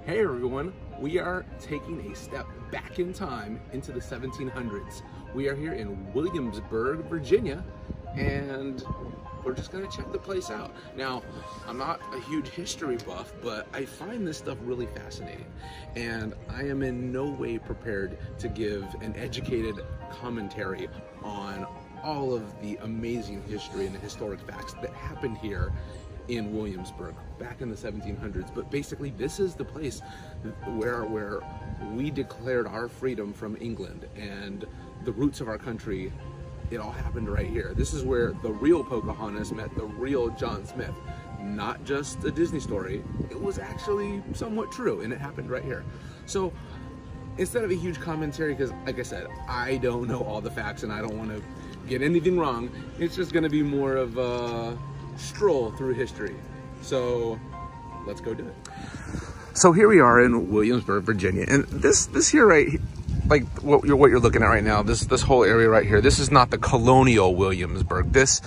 Hey everyone, we are taking a step back in time into the 1700s. We are here in Williamsburg, Virginia, and we're just gonna check the place out. Now, I'm not a huge history buff, but I find this stuff really fascinating, and I am in no way prepared to give an educated commentary on all of the amazing history and the historic facts that happened here in Williamsburg back in the 1700s. But basically, this is the place where we declared our freedom from England and the roots of our country. It all happened right here. This is where the real Pocahontas met the real John Smith. Not just a Disney story, it was actually somewhat true, and it happened right here. So instead of a huge commentary, because like I said, I don't know all the facts and I don't want to get anything wrong, it's just going to be more of a stroll through history. So let's go do it. So here we are in Williamsburg, Virginia, and this here, right, like what you're looking at right now, this whole area right here, this is not the colonial Williamsburg. This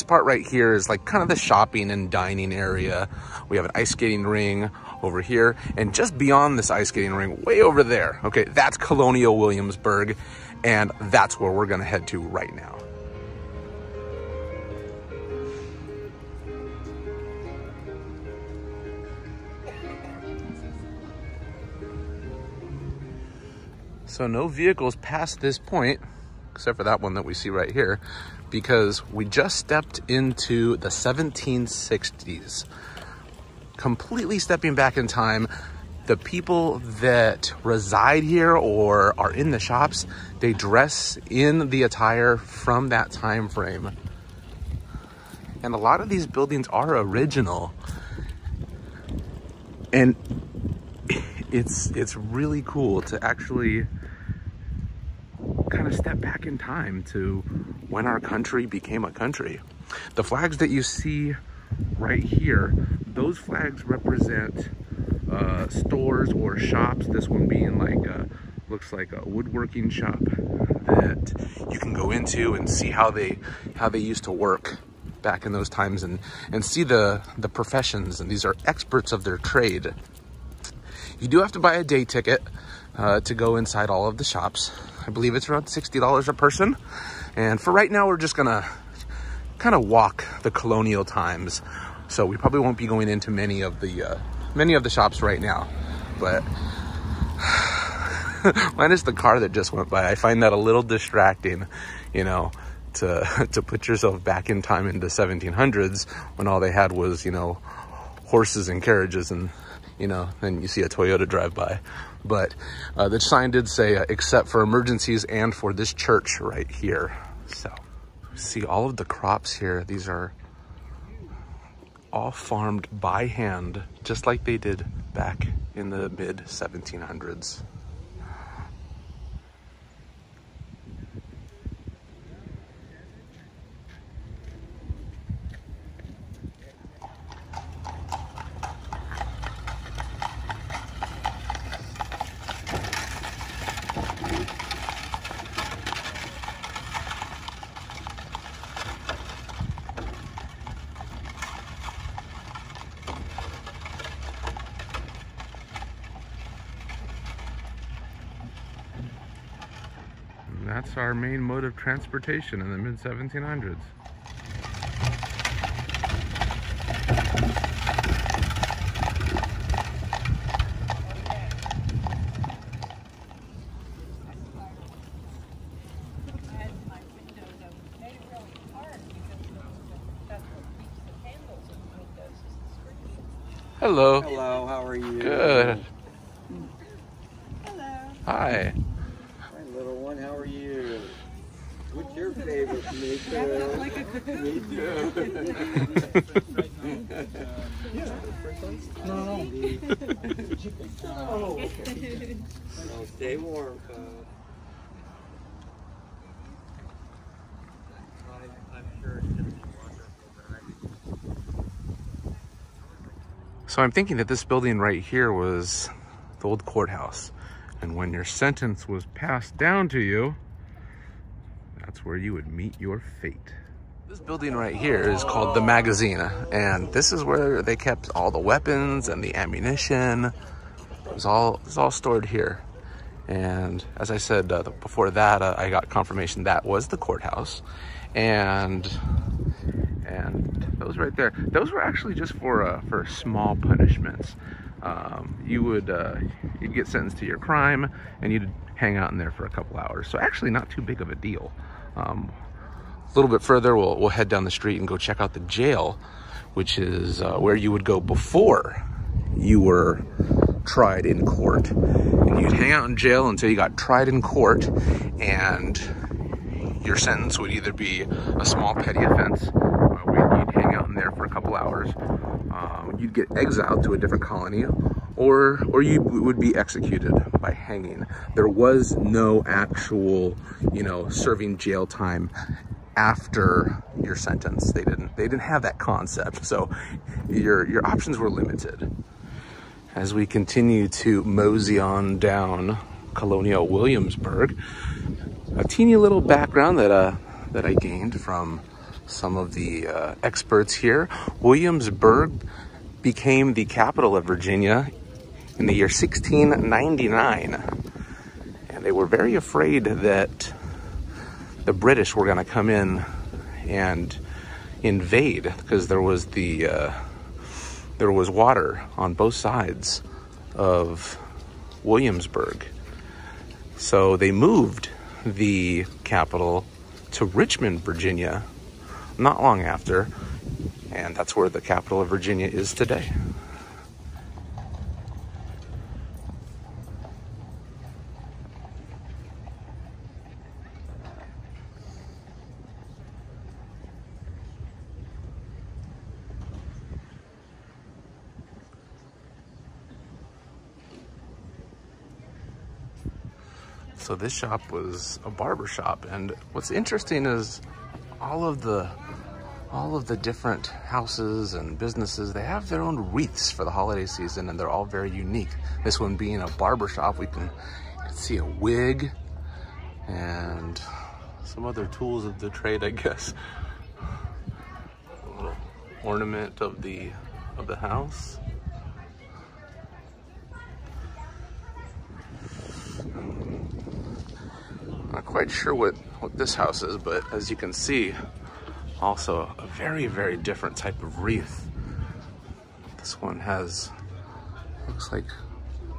part right here is like kind of the shopping and dining area. We have an ice skating ring over here, and just beyond this ice skating ring, way over there, okay, that's colonial Williamsburg, and that's where we're gonna head to right now. So no vehicles past this point, except for that one that we see right here, because we just stepped into the 1760s. Completely stepping back in time. The people that reside here or are in the shops, they dress in the attire from that time frame. And a lot of these buildings are original. And it's really cool to actually kind of step back in time to when our country became a country. The flags that you see right here, those flags represent stores or shops. This one being like looks like a woodworking shop that you can go into and see how they used to work back in those times, and see the professions, and these are experts of their trade. You do have to buy a day ticket to go inside all of the shops. I believe it's around $60 a person. And for right now, we're just gonna kind of walk the colonial times. So we probably won't be going into many of the shops right now. But minus the car that just went by, I find that a little distracting, you know, to put yourself back in time into 1700s when all they had was, you know, horses and carriages, and you know, and you see a Toyota drive by. But the sign did say, except for emergencies and for this church right here. So see all of the crops here. These are all farmed by hand, just like they did back in the mid 1700s. That's our main mode of transportation in the mid 1700s. Hello. Hello, how are you? Good. Hello. Hi. My little one, how are you? What's your favorite? Me too. Me too. No. Oh, stay warm, cuz. I'm sure it's going to be wonderful, right? So I'm thinking that this building right here was the old courthouse. And when your sentence was passed down to you, that's where you would meet your fate. This building right here is called the magazine, and this is where they kept all the weapons and the ammunition. It's all stored here. And as I said before that, I got confirmation that was the courthouse, and those right there, those were actually just for small punishments. You'd get sentenced to your crime, and you'd hang out in there for a couple hours. So actually, not too big of a deal. A little bit further, we'll head down the street and go check out the jail, which is where you would go before you were tried in court. And you'd hang out in jail until you got tried in court, and your sentence would either be a small petty offense, where you'd hang out in there for a couple hours, you'd get exiled to a different colony, or you would be executed by hanging. There was no actual, serving jail time after your sentence. They didn't have that concept, so your options were limited. As we continue to mosey on down Colonial Williamsburg, a teeny little background that I gained from some of the experts here. Williamsburg became the capital of Virginia in the year 1699, and they were very afraid that the British were going to come in and invade, because there was water on both sides of Williamsburg. So they moved the capital to Richmond, Virginia, not long after, and that's where the capital of Virginia is today. So this shop was a barber shop, and what's interesting is all of the different houses and businesses, they have their own wreaths for the holiday season, and they're all very unique. This one being a barber shop, we can see a wig and some other tools of the trade, I guess. A little ornament of the house. Not quite sure what this house is, but as you can see, also a very, very different type of wreath. This one looks like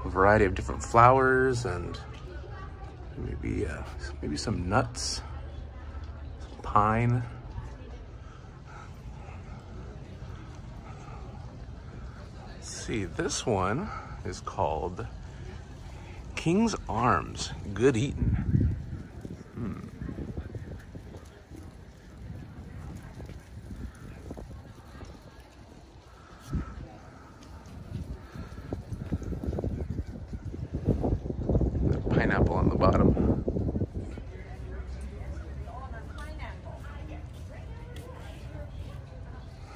a variety of different flowers and maybe some nuts, some pine. Let's see, this one is called King's Arms, Good Eatin'. Pineapple on the bottom.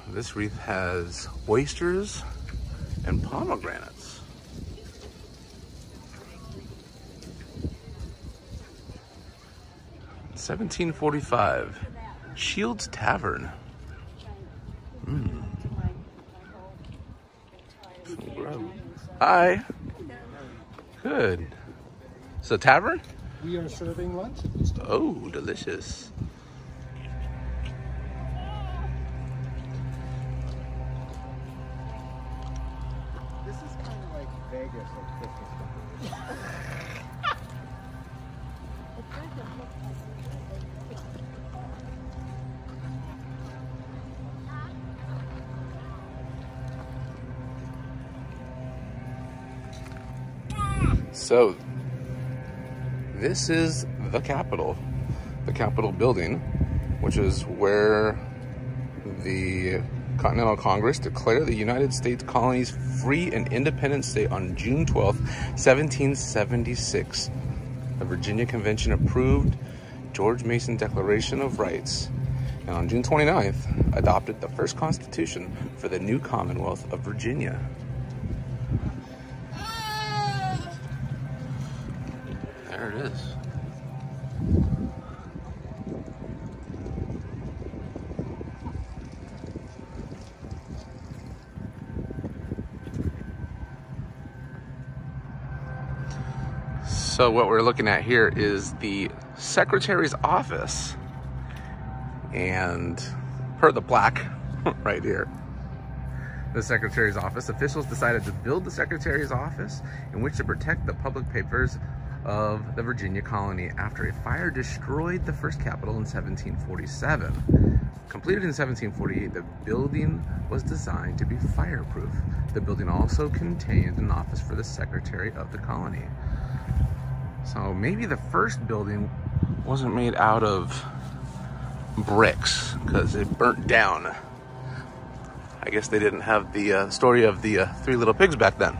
This wreath has oysters and pomegranates. $17.45. Shields Tavern. Some grub. Hi. Good. So Tavern? We are serving lunch. Oh, delicious. This is kind of like Vegas or Christmas. So this is the Capitol building, which is where the Continental Congress declared the United States colonies free and independent state on June 12th, 1776. The Virginia Convention approved George Mason Declaration of Rights, and on June 29th, adopted the first constitution for the new Commonwealth of Virginia. There it is. So what we're looking at here is the Secretary's office. And per the plaque right here, the Secretary's office, officials decided to build the Secretary's office in which to protect the public papers of the Virginia colony after a fire destroyed the first Capitol in 1747. Completed in 1748, the building was designed to be fireproof. The building also contained an office for the Secretary of the colony. So maybe the first building wasn't made out of bricks because it burnt down. I guess they didn't have the story of the three little pigs back then.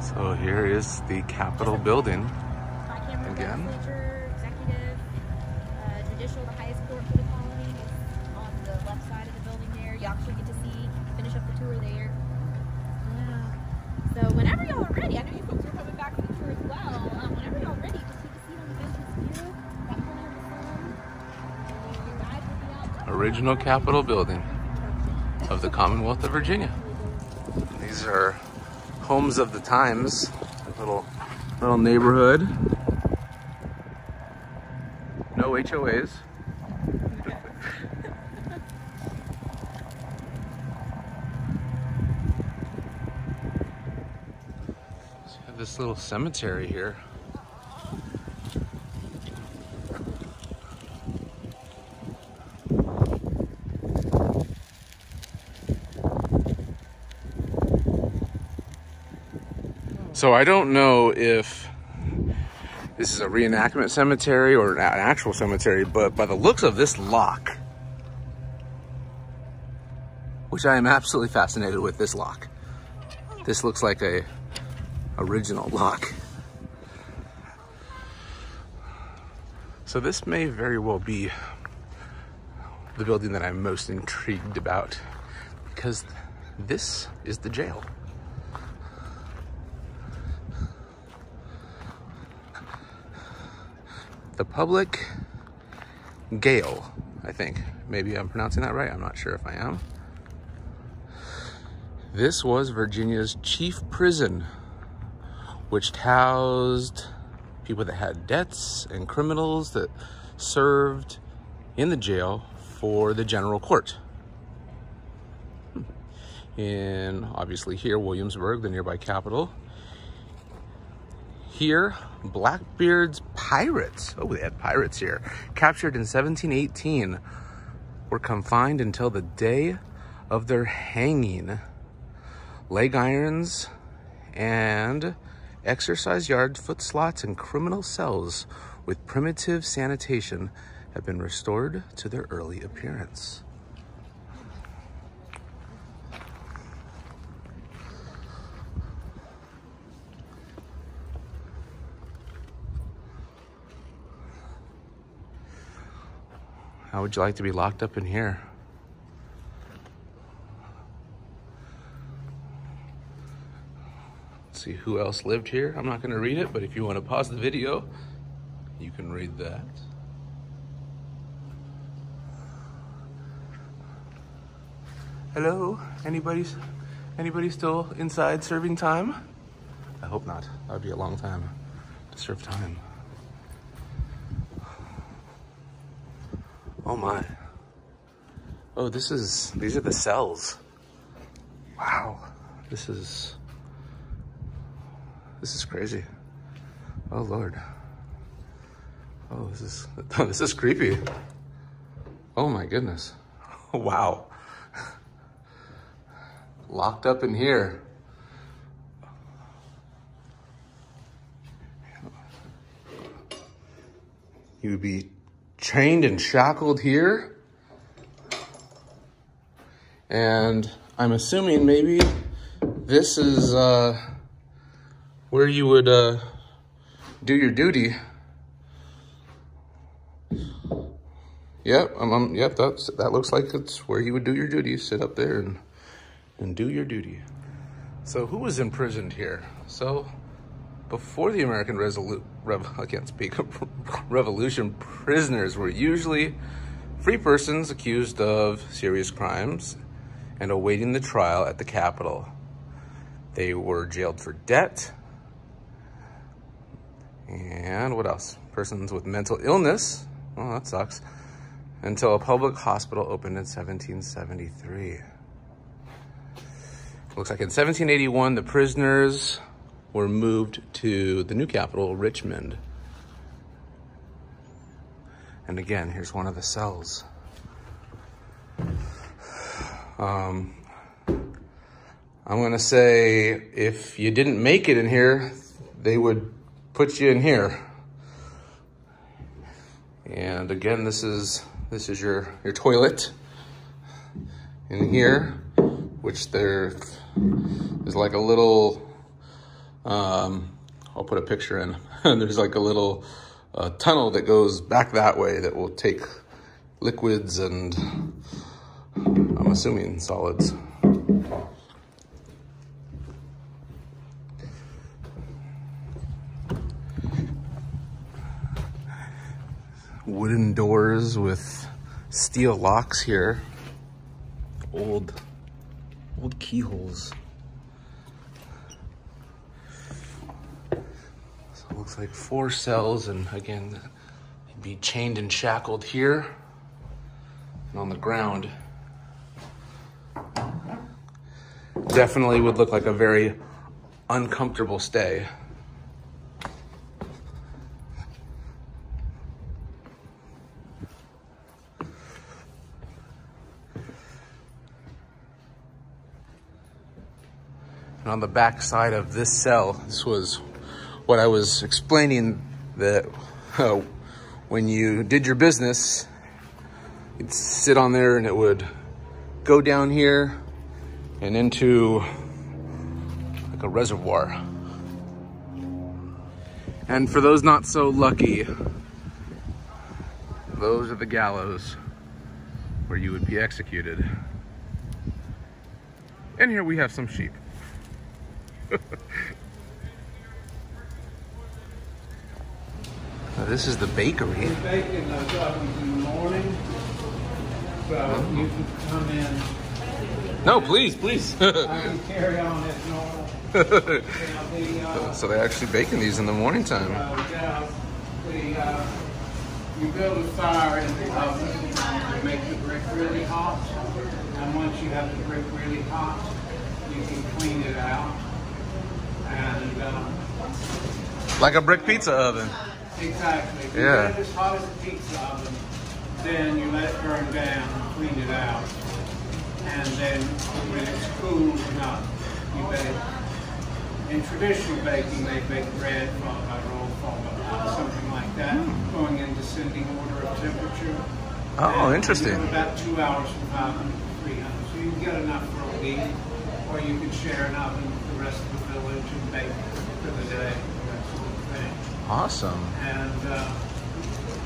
So here is the Capitol building again. Legislature, executive, judicial, the highest court for the colony is on the left side of the building there. You actually get to finish up the tour there. So whenever y'all are ready, I know you folks are coming back for the tour as well. Whenever y'all are ready, just take a seat on the bench and view. Got plenty of the sun. Your guide will be out there. Original Capitol building of the Commonwealth of Virginia. These are homes of the times, little neighborhood. No HOAs. So you have this little cemetery here. So I don't know if this is a reenactment cemetery or an actual cemetery, but by the looks of this lock, which I am absolutely fascinated with this lock. This looks like a original lock. So this may very well be the building that I'm most intrigued about, because this is the jail. The Public Gaol, I think. Maybe I'm pronouncing that right. I'm not sure if I am. This was Virginia's chief prison, which housed people that had debts and criminals that served in the jail for the general court. In, obviously here, Williamsburg, the nearby capital. Here, Blackbeard's pirates, oh, they had pirates here, captured in 1718, were confined until the day of their hanging. Leg irons and exercise yards, foot slots, and criminal cells with primitive sanitation have been restored to their early appearance. How would you like to be locked up in here? Let's see who else lived here. I'm not going to read it, but if you want to pause the video, you can read that. Hello? Anybody still inside serving time? I hope not. That would be a long time to serve time. Oh my. Oh, these are the cells. Wow. This is crazy. Oh Lord. Oh, this is creepy. Oh my goodness. Wow. Locked up in here. You would be chained and shackled here. And I'm assuming maybe this is where you would do your duty. Yep, yep, that looks like it's where you would do your duty. Sit up there and do your duty. So who was imprisoned here? So before the American Revolution, prisoners were usually free persons accused of serious crimes and awaiting the trial at the Capitol. They were jailed for debt, And what else? Persons with mental illness. Oh, that sucks. Until a public hospital opened in 1773. Looks like in 1781, the prisoners were moved to the new capital, Richmond. And again, here's one of the cells. I'm gonna say if you didn't make it in here, they would put you in here. And again, this is your toilet in here, which there is like a little, I'll put a picture in, and there's like a little tunnel that goes back that way that will take liquids and I'm assuming solids. Wooden doors with steel locks here. Old keyholes. So it looks like 4 cells, and again, you'd be chained and shackled here and on the ground. Definitely would look like a very uncomfortable stay. And on the back side of this cell, this was what I was explaining, that when you did your business, you'd sit on there and it would go down here and into like a reservoir. And for those not so lucky, those are the gallows where you would be executed. And here we have some sheep. Now, this is the bakery. We're baking those ovens in the morning, so you can come in. No, please. I can carry on as normal. So they're actually baking these in the morning time. You build a fire in the oven to make the brick really hot, and once you have the brick really hot, you can clean it out. And Like a brick pizza oven. exactly. If you Yeah. get it as hot as a pizza oven, then you let it burn down and clean it out. And then when it's cool enough, you bake. In traditional baking, they bake bread followed by roll, followed by something like that, going in descending order of temperature. Oh, And interesting. you do about 2 hours from 500 to 300. So you can get enough for a week, or you can share an oven with the rest of the village and bake for the day, that sort of thing. Awesome. And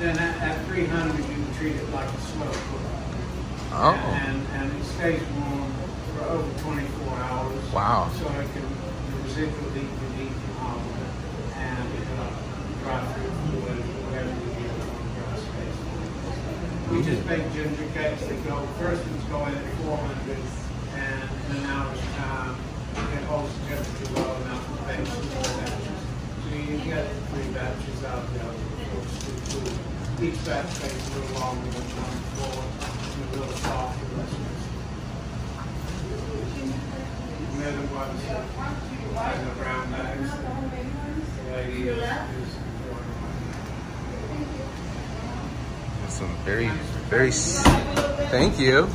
then at 300, you can treat it like a slow cook. Oh. And it stays warm for over 24 hours. Wow. So it can, the residual heat can heat the hot and dry fruit fluid, whatever you get on dry space. We just bake ginger cakes that go, first ones go in at 400, and in an hour's time, it holds the temperature low enough to bake some more batches. So you get 3 batches out of the oven. Each batch takes a little longer than one before, and a little softer. And they're the ones that have the brown bags. The lady is Some very, thank you.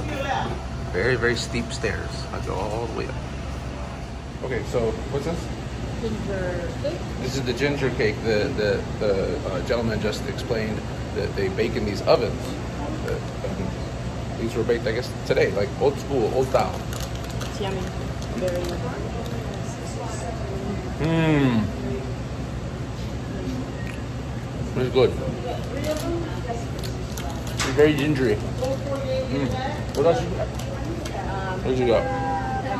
Very steep stairs. I go all the way up. Okay, so what's this? Ginger cake. This is the ginger cake. The gentleman just explained that they bake in these ovens. These were baked, I guess, today, like old school, old style. It's yummy. Very Mmm. It's good. It's very gingery. What else you got? What did you got? I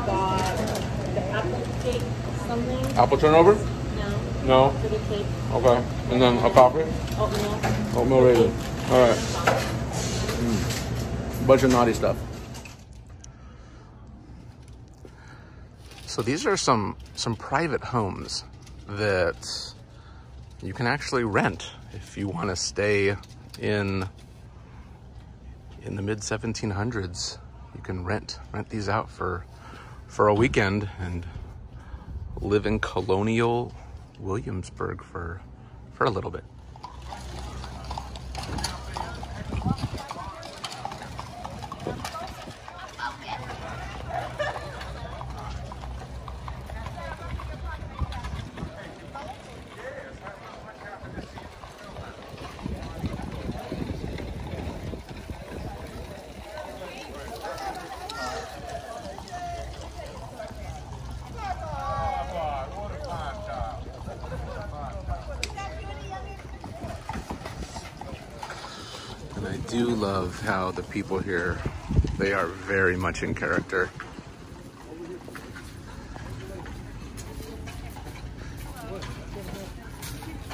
got the apple cake something. Apple turnover? No. No. For the cake. Okay. And then a coffee? Oatmeal. Oatmeal raisin. All right. Bunch of naughty stuff. So these are some private homes that you can actually rent if you want to stay in the mid 1700s. You can rent these out for a weekend and live in colonial Williamsburg for a little bit. And I do love how the people here, they are very much in character.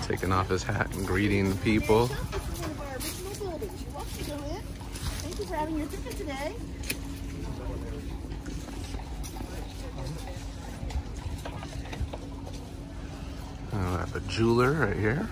Taking off his hat and greeting people. This is one of our original buildings. You're welcome to go in. Thank you for having your ticket today. I have a jeweler right here.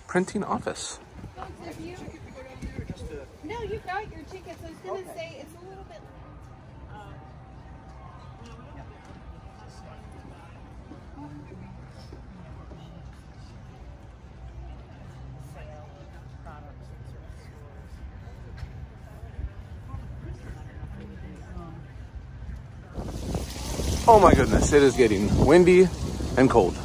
Printing office. No, you got your ticket, so I was going to say it's a little bit. Oh my goodness, it is getting windy and cold.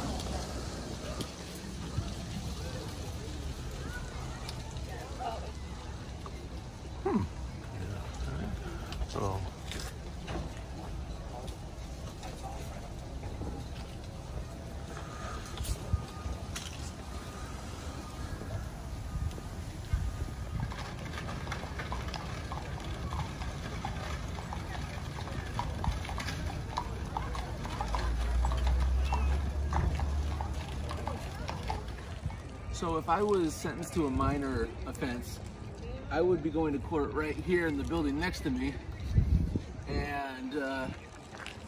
So So if I was sentenced to a minor offense, I would be going to court right here in the building next to me. And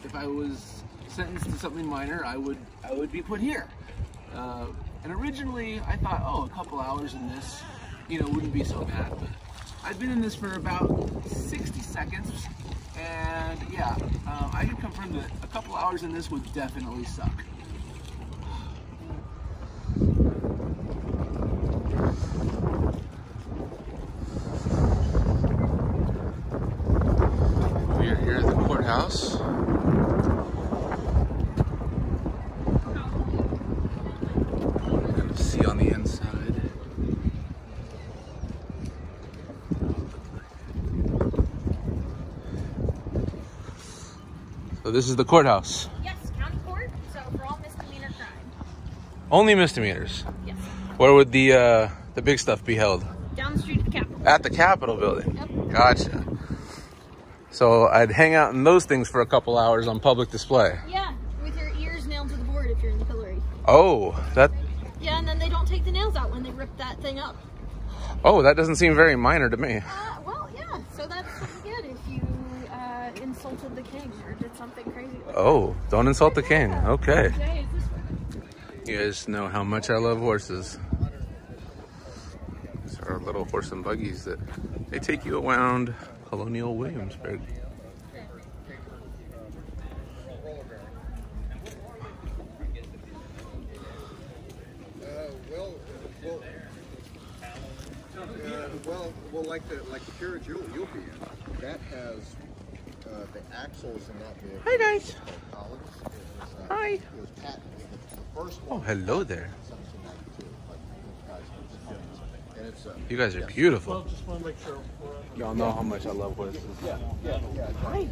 if I was sentenced to something minor, I would be put here. And originally I thought, oh, a couple hours in this, wouldn't be so bad. But I've been in this for about 60 seconds. And yeah, I can confirm that a couple hours in this would definitely suck. We are here at the courthouse. Kind of see on the inside. So this is the courthouse. Yes, county court, so for all misdemeanor crime. Only misdemeanors. Yes. Where would the big stuff be held? Down the street at the Capitol. At the Capitol building. Yep. Gotcha. So I'd hang out in those things for a couple hours on public display. Yeah, with your ears nailed to the board if you're in the pillory. Oh, that. Yeah, and then they don't take the nails out when they rip that thing up. Oh, that doesn't seem very minor to me. Well, yeah. So that's what you get if you insulted the king or did something crazy. Like Oh, don't insult the king. Okay. Okay, is this You guys know how much I love horses. These are our little horse and buggies that they take you around colonial Williamsburg. Well, like the carriage you'll be in, that has the axles in that vehicle. Hi guys. Collins. Hi. It was patented. The first one. Oh, hello there. 1792. And it's You guys are beautiful. Just want to make sure. Y'all know how much I love horses. yeah. Hi.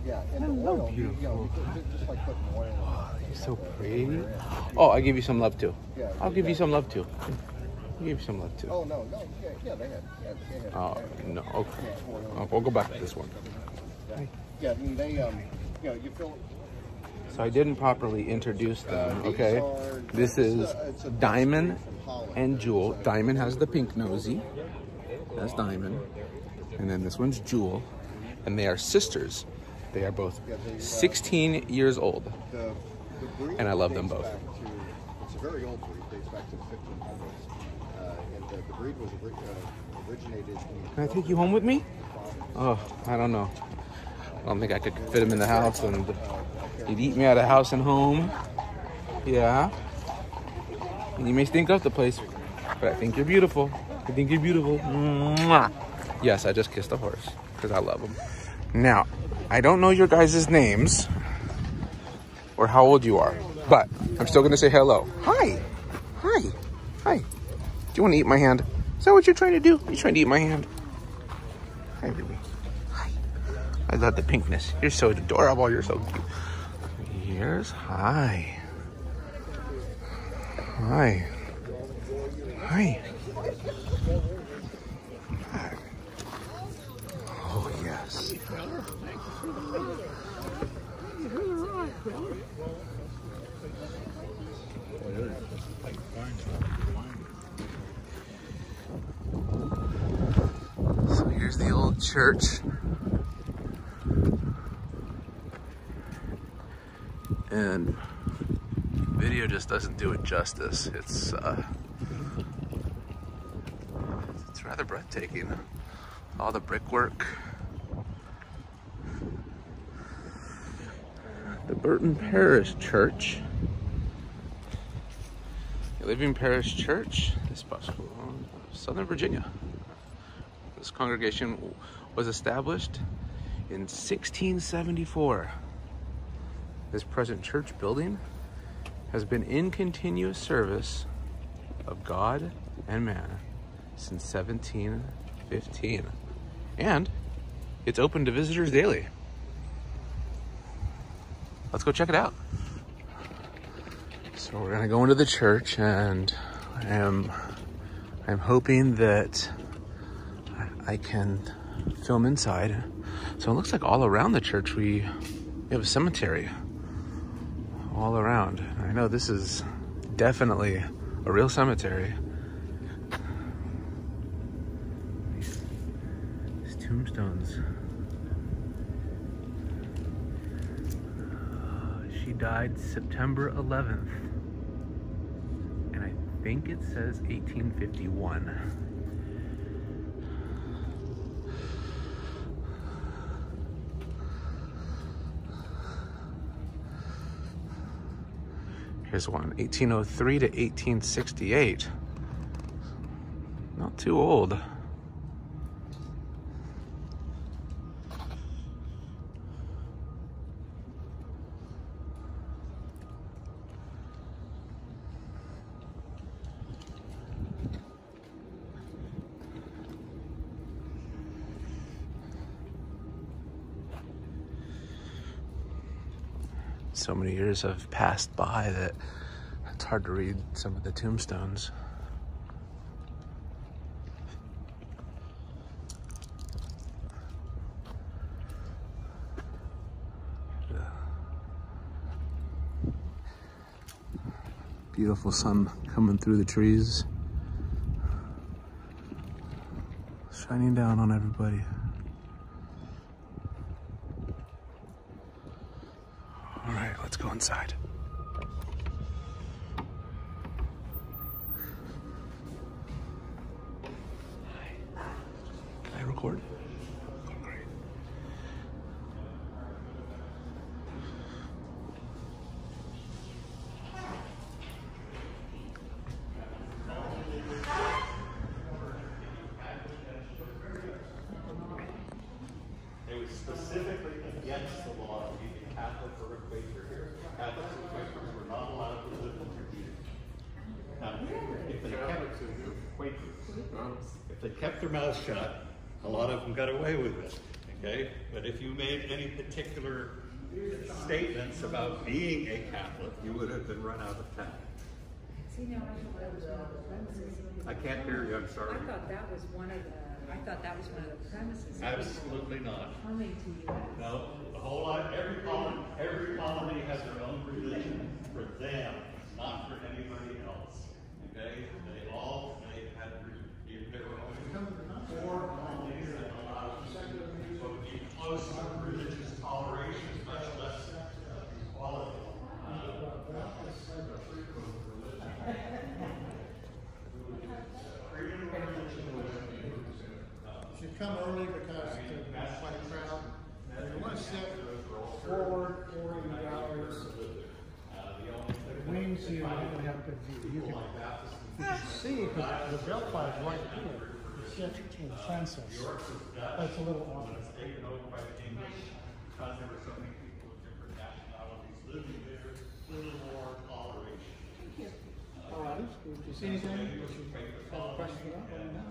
Yeah, and the oil, you know, just like putting oil. Oh, you're so pretty. Oh, I'll give you some love too. Yeah, I'll give you some love too. I'll give you some love too. Oh no, yeah, they had. Oh no, okay. Oh, we'll go back to this one. Yeah, I mean, they, you know, you feel. So I didn't properly introduce them, okay? This is Diamond and Jewel. Diamond has the pink nosy. That's Diamond. And then this one's Jewel. And they are sisters. They are both 16 years old. And I love them both. It's a very old breed, dates back to the 1500s. And the breed was originated in... Can I take you home with me? Oh, I don't know. I don't think I could fit him in the house, and he'd eat me out of house and home. Yeah. And you may stink up the place, but I think you're beautiful. I think you're beautiful. Mwah. Yes, I just kissed a horse because I love him. Now, I don't know your guys' names or how old you are, but I'm still going to say hello. Hi. Hi. Hi. Do you want to eat my hand? Is that what you're trying to do? You're trying to eat my hand? Hi, baby. Hi. I love the pinkness. You're so adorable. You're so cute. Here's hi. Hi. Hi. Hi. Oh, yes. So here's the old church. And video just doesn't do it justice. It's rather breathtaking. All the brickwork. The Burton Parish Church. The Living Parish Church, Southern Virginia. This congregation was established in 1674. This present church building has been in continuous service of God and man since 1715. And it's open to visitors daily. Let's go check it out. So we're gonna go into the church, and I'm hoping that I can film inside. So it looks like all around the church we have a cemetery all around. I know this is definitely a real cemetery. These tombstones. She died September 11th. And I think it says 1851. Here's one, 1803 to 1868. Not too old. So many years have passed by that it's hard to read some of the tombstones. Beautiful sun coming through the trees, shining down on everybody. All right, let's go inside. Can I record? Oh, great. It was specifically against the law to be a Catholic or a Quaker here. Catholics and Quakers were not allowed to live in Virginia. Now, if they kept their mouths shut, a lot of them got away with it. okay? But if you made any particular statements about being a Catholic, you would have been run out of town. See, now I thought that was one of the premises. I can't hear you, I'm sorry. I thought that was one of the premises. Absolutely not. Coming to you. No, the whole lot, every colony has their own religion for them, not for anybody else. Okay? They had their own 4 colonies that allowed people to be close to religious toleration, much less equality. You should come early because it's quite a crowd. You want to sit forward in the galleries. The wings here really have good view. You can see because the Belfry is right here. You sit with the princess. That's a little off. Taken over by the English because there were so many people of different nationalities living there, a little more toleration. All right. If you see anything, if you have a question about it, let me know.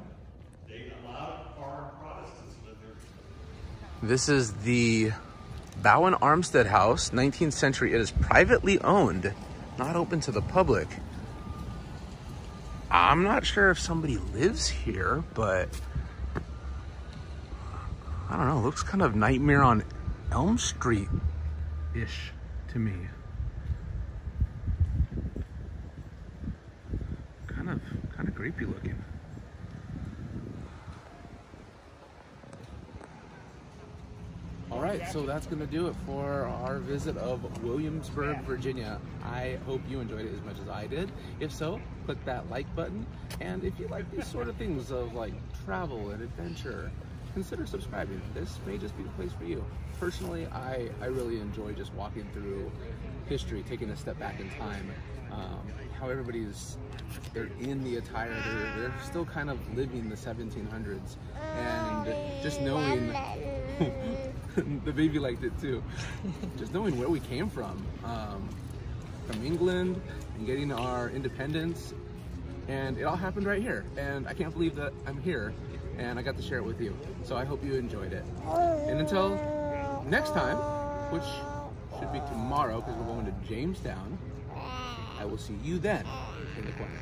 They allowed foreign Protestants to live there. This is the Bowen Armstead house, 19th century. It is privately owned, not open to the public. I'm not sure if somebody lives here, but I don't know, looks kind of Nightmare on Elm Street-ish to me. Kind of creepy looking. All right, so that's gonna do it for our visit of Williamsburg, Virginia. I hope you enjoyed it as much as I did. If so, click that like button. And if you like these sort of things of like travel and adventure, consider subscribing. This may just be the place for you. Personally, I really enjoy just walking through history, taking a step back in time. How they're in the attire, they're still kind of living the 1700s. And just knowing, the baby liked it too. Just knowing where we came from England and getting our independence. And it all happened right here. And I can't believe that I'm here and I got to share it with you. So I hope you enjoyed it. And until next time, which should be tomorrow because we're going to Jamestown, I will see you then in the corner.